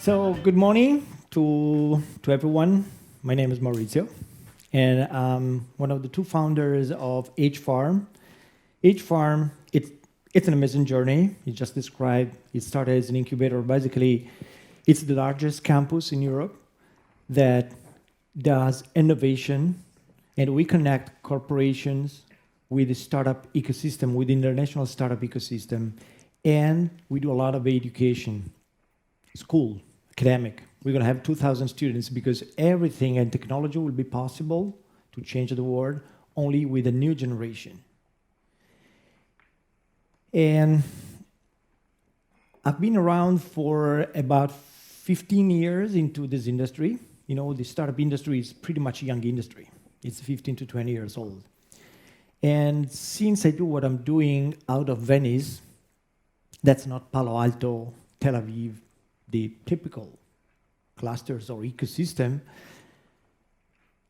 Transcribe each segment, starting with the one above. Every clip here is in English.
So good morning to everyone. My name is Maurizio, and I'm one of the two founders of HFarm. HFarm, it's an amazing journey. You just described. It started as an incubator. Basically, it's the largest campus in Europe that does innovation, and we connect corporations with the startup ecosystem, with the international startup ecosystem, and we do a lot of education, school, academic. We're going to have 2,000 students because everything and technology will be possible to change the world only with a new generation. And I've been around for about 15 years into this industry. You know, the startup industry is pretty much a young industry. It's 15 to 20 years old. And since I do what I'm doing out of Venice, that's not Palo Alto, Tel Aviv, the typical clusters or ecosystem,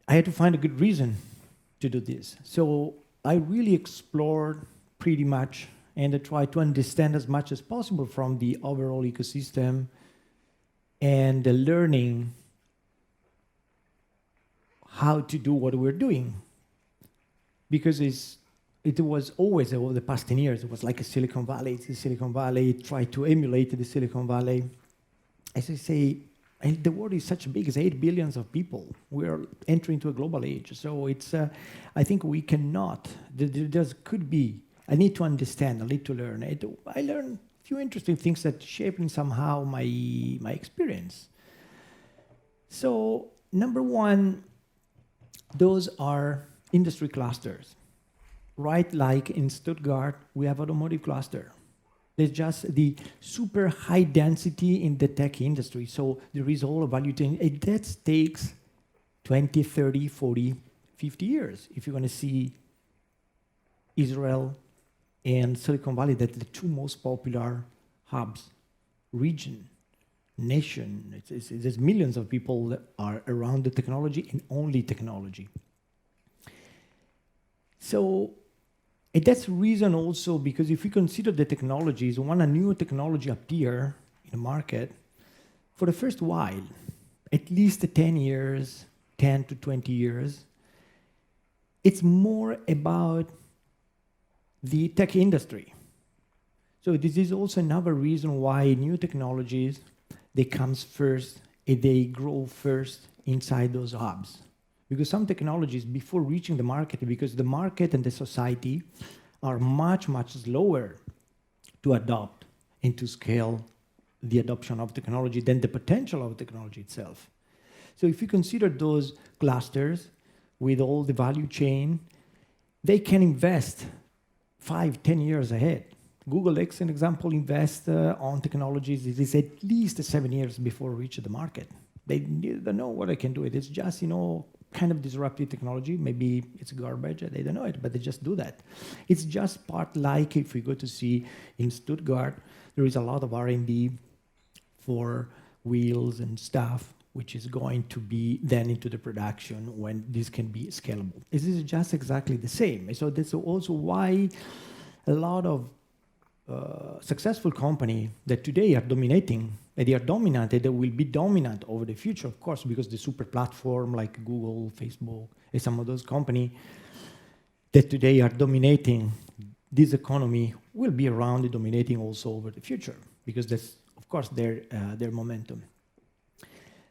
I had to find a good reason to do this. So I really explored pretty much and I tried to understand as much as possible from the overall ecosystem and the learning how to do what we're doing. Because it was always, over the past 10 years, it was like a Silicon Valley. It's the Silicon Valley, tried to emulate the Silicon Valley. As I say, the world is such big, it's 8 billion of people. We're entering into a global age. So it's, I think we cannot, there could be, I need to understand, I need to learn. I learned a few interesting things that shaped somehow my experience. So number one, those are industry clusters. Right, like in Stuttgart, we have automotive cluster. There's just the super high density in the tech industry. So there is all a value chain. That takes 20, 30, 40, 50 years. If you're going to see Israel and Silicon Valley, that's the two most popular hubs, region, nation. There's millions of people that are around the technology and only technology. So and that's the reason also, because if we consider the technologies, when a new technology appear in the market, for the first while, at least 10 years, 10 to 20 years, it's more about the tech industry. So this is also another reason why new technologies, they come first, and they grow first inside those hubs. Because some technologies, before reaching the market, because the market and the society are much, much slower to adopt and to scale the adoption of technology than the potential of technology itself. So if you consider those clusters with all the value chain, they can invest 5, 10 years ahead. Google, as an example, invests on technologies. It is at least 7 years before reach the market. They don't know what I can do. It's just, kind of disruptive technology. Maybe it's garbage, they don't know it, but they just do that. It's just part like if we go to see in Stuttgart, there is a lot of R&D for wheels and stuff, which is going to be then into the production when this can be scalable. This is just exactly the same. So that's also why a lot of successful companies that today are dominating, and they are dominant, and they will be dominant over the future, of course, because the super platform like Google, Facebook, and some of those companies that today are dominating this economy will be around and dominating also over the future, because that's, of course, their momentum.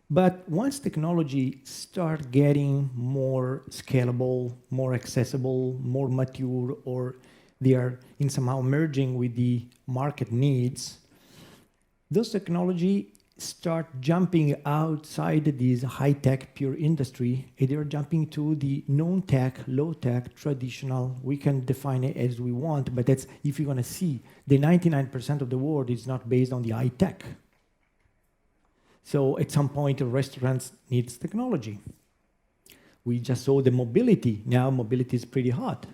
But once technology starts getting more scalable, more accessible, more mature, or they are in somehow merging with the market needs, those technology start jumping outside this high-tech pure industry, and they're jumping to the non-tech, low-tech, traditional. We can define it as we want, but that's, if you're gonna see, the 99% of the world is not based on the high-tech. So at some point, the restaurants needs technology. We just saw the mobility. Now mobility is pretty hot.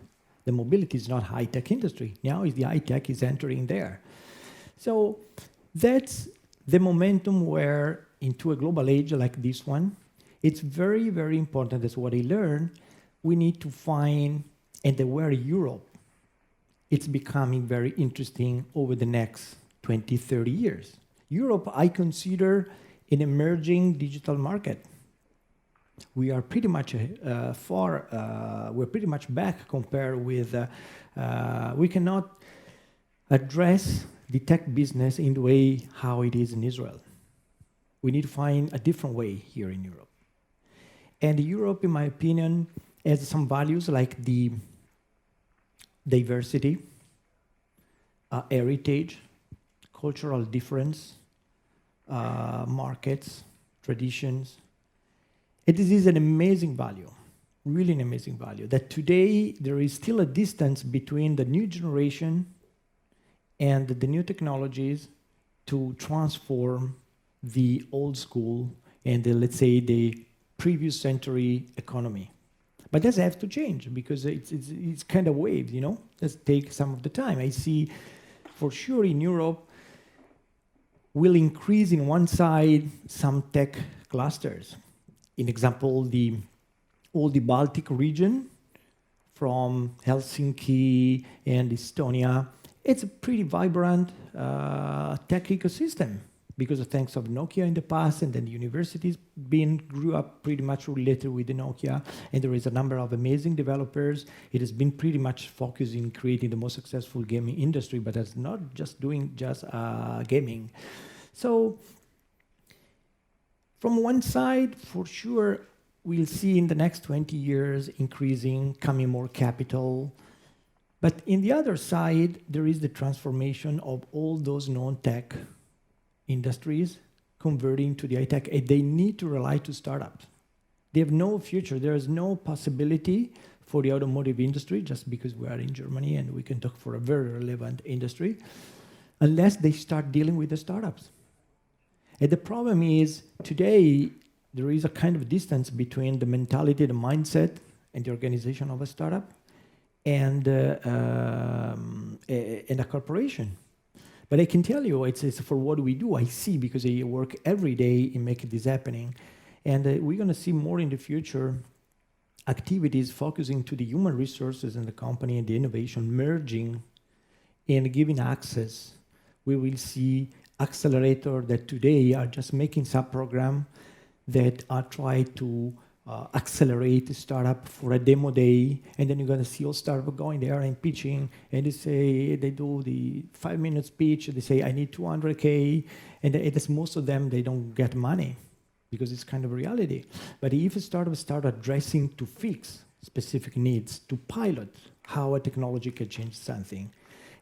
The mobility is not high-tech industry. Now is the high-tech is entering there. So that's the momentum where into a global age like this one, it's very, very important. That's what I learned. We need to find, and where Europe, it's becoming very interesting over the next 20, 30 years. Europe, I consider, in emerging digital market. We are pretty much we're pretty much back compared with, we cannot address the tech business in the way how it is in Israel. We need to find a different way here in Europe. And Europe, in my opinion, has some values like the diversity, heritage, cultural difference, markets, traditions. It is an amazing value, really an amazing value, that today there is still a distance between the new generation and the new technologies to transform the old school and let's say the previous century economy. But that has to change because it's kind of waves, you know? Let's take some of the time. I see for sure in Europe will increase in one side some tech clusters. In example, all the Baltic region from Helsinki and Estonia, it's a pretty vibrant tech ecosystem because of thanks of Nokia in the past, and then the universities grew up pretty much related with the Nokia, and there is a number of amazing developers. It has been pretty much focused in creating the most successful gaming industry, but it's not just doing gaming. So from one side, for sure, we'll see in the next 20 years increasing, coming more capital. But in the other side, there is the transformation of all those non-tech industries converting to the high-tech, and they need to rely to startups. They have no future. There is no possibility for the automotive industry, just because we are in Germany and we can talk for a very relevant industry, unless they start dealing with the startups. And the problem is, today, there is a kind of distance between the mentality, the mindset, and the organization of a startup and a corporation. But I can tell you, it's for what we do, I see, because I work every day in making this happening. And we're going to see more in the future activities focusing to the human resources in the company and the innovation merging and giving access. We will see accelerator that today are just making sub-program that are trying to accelerate the startup for a demo day, and then you're going to see all startups going there and pitching, and they do the 5-minute speech, they say, I need 200K, and it's most of them, they don't get money because it's kind of reality. But if a startup start addressing to fix specific needs, to pilot how a technology can change something,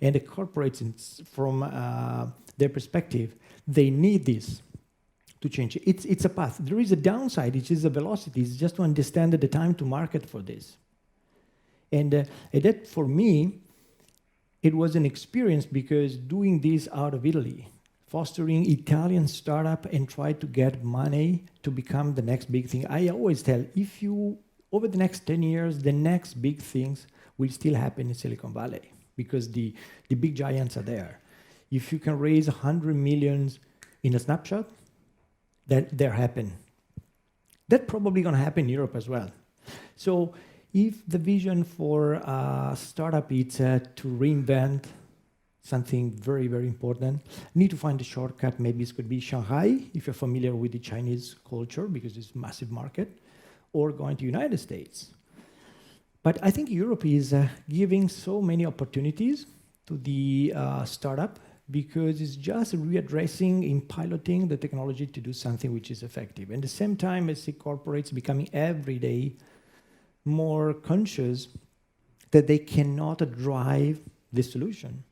and the corporates, from their perspective, they need this to change. It's a path. There is a downside, which is the velocity. It's just to understand the time to market for this. And that, for me, it was an experience because doing this out of Italy, fostering Italian startup and try to get money to become the next big thing. I always tell, if you, over the next 10 years, the next big things will still happen in Silicon Valley because the big giants are there. If you can raise 100 million in a snapshot, that happen. That's probably going to happen in Europe as well. So if the vision for a startup is to reinvent something very, very important, need to find a shortcut. Maybe it could be Shanghai, if you're familiar with the Chinese culture, because it's a massive market, or going to United States. But I think Europe is giving so many opportunities to the startup, because it's just readdressing in piloting the technology to do something which is effective. And at the same time, I see corporates becoming every day more conscious that they cannot drive the solution.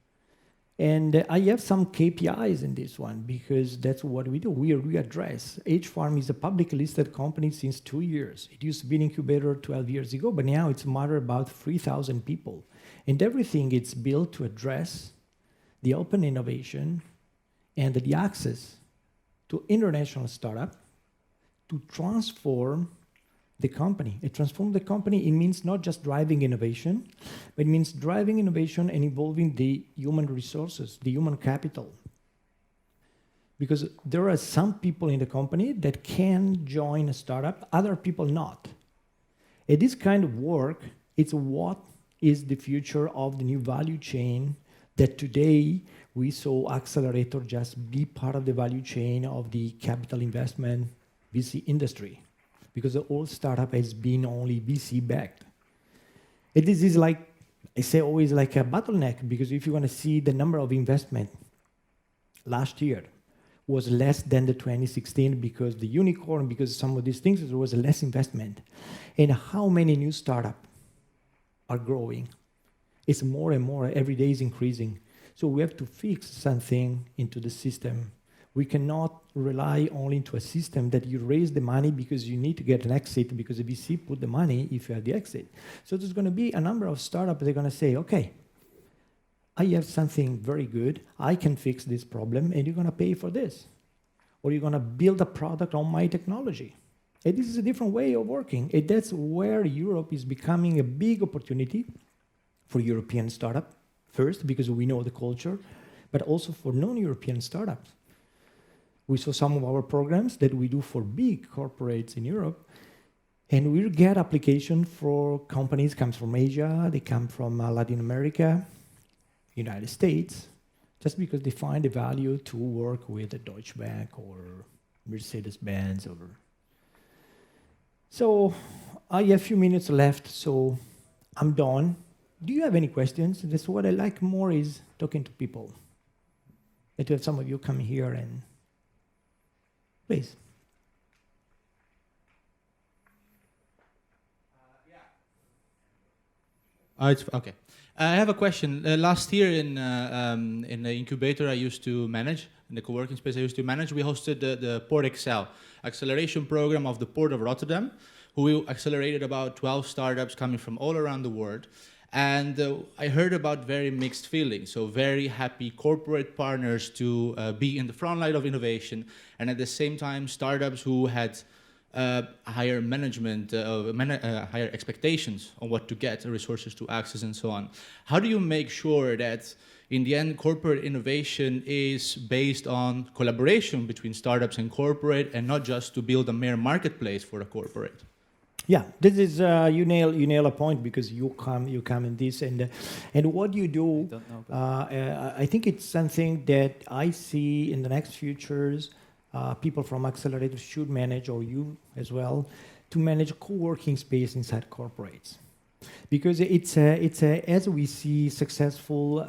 And I have some KPIs in this one, because that's what we do. We readdress. HFarm is a publicly listed company since 2 years. It used to be an incubator 12 years ago, but now it's a matter about 3,000 people. And everything it's built to address the open innovation and the access to international startup to transform the company. It transforms the company. It means not just driving innovation, but it means driving innovation and involving the human resources, the human capital. Because there are some people in the company that can join a startup, other people not. And this kind of work, it's what is the future of the new value chain that today we saw accelerator just be part of the value chain of the capital investment VC industry, because all startup has been only VC backed. And this is like, I say always like a bottleneck, because if you want to see the number of investment last year was less than the 2016, because the unicorn, because some of these things, there was less investment. And how many new startups are growing? It's more and more, every day is increasing. So we have to fix something into the system. We cannot rely only into a system that you raise the money because you need to get an exit, because the VC put the money if you have the exit. So there's going to be a number of startups that are going to say, okay, I have something very good, I can fix this problem, and you're going to pay for this. Or you're going to build a product on my technology. And this is a different way of working. And that's where Europe is becoming a big opportunity for European startups, first, because we know the culture, but also for non-European startups. We saw some of our programs that we do for big corporates in Europe, and we get application for companies comes from Asia, they come from Latin America, United States, just because they find the value to work with a Deutsche Bank or Mercedes-Benz. So I have a few minutes left, so I'm done. Do you have any questions? That's what I like more, is talking to people. And to have some of you come here and please. It's okay. I have a question. Last year in the incubator I used to manage, in the co-working space I used to manage, we hosted the Port Excel acceleration program of the Port of Rotterdam, who accelerated about 12 startups coming from all around the world. And I heard about very mixed feelings. So very happy corporate partners to be in the front line of innovation, and at the same time startups who had higher management, higher expectations on what to get, resources to access, and so on. How do you make sure that in the end corporate innovation is based on collaboration between startups and corporate, and not just to build a mere marketplace for a corporate? Yeah, this is you nail a point, because you come in this, and what you do. I think it's something that I see in the next futures. People from accelerators should manage, or you as well, to manage a co-working space inside corporates, because it's as we see successful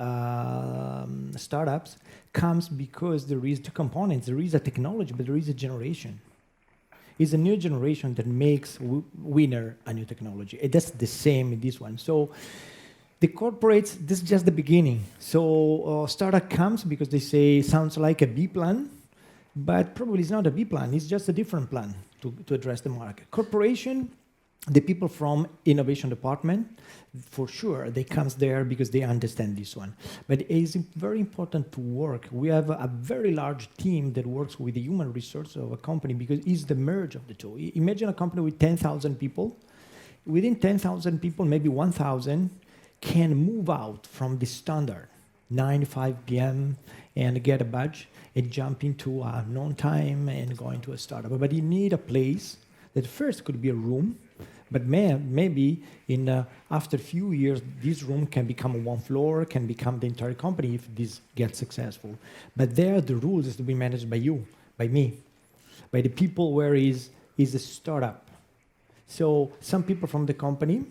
startups comes because there is two components. There is a technology, but there is a generation. It's a new generation that makes winner a new technology. And that's the same in this one. So the corporates, this is just the beginning. So startup comes because they say, sounds like a B plan, but probably it's not a B plan. It's just a different plan to address the market. Corporation, the people from innovation department, for sure, they comes there because they understand this one. But it is very important to work. We have a very large team that works with the human resources of a company, because it's the merge of the two. Imagine a company with 10,000 people. Within 10,000 people, maybe 1,000 can move out from the standard 9 to 5 p.m. and get a badge and jump into a non-time and go into a startup. But you need a place that first could be a room, but maybe after a few years, this room can become one floor, can become the entire company if this gets successful. But there, the rules is to be managed by you, by me, by the people where is a startup. So some people from the company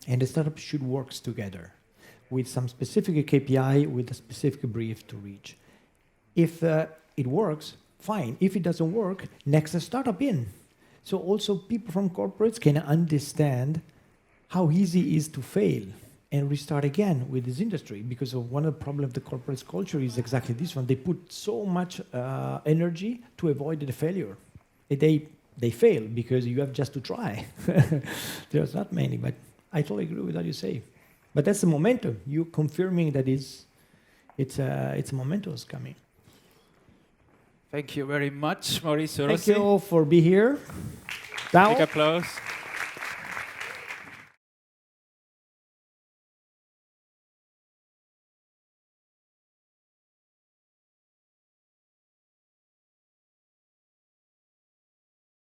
and the startup should work together with some specific KPI, with a specific brief to reach. If it works, fine. If it doesn't work, next startup in. So also people from corporates can understand how easy it is to fail and restart again with this industry, because of one of the problems of the corporate culture is exactly this one. They put so much energy to avoid the failure. They fail because you have just to try. There's not many, but I totally agree with what you say. But that's the momentum. You're confirming that it's momentum is coming. Thank you very much, Maurizio Rossi. Thank you for being here. Big applause.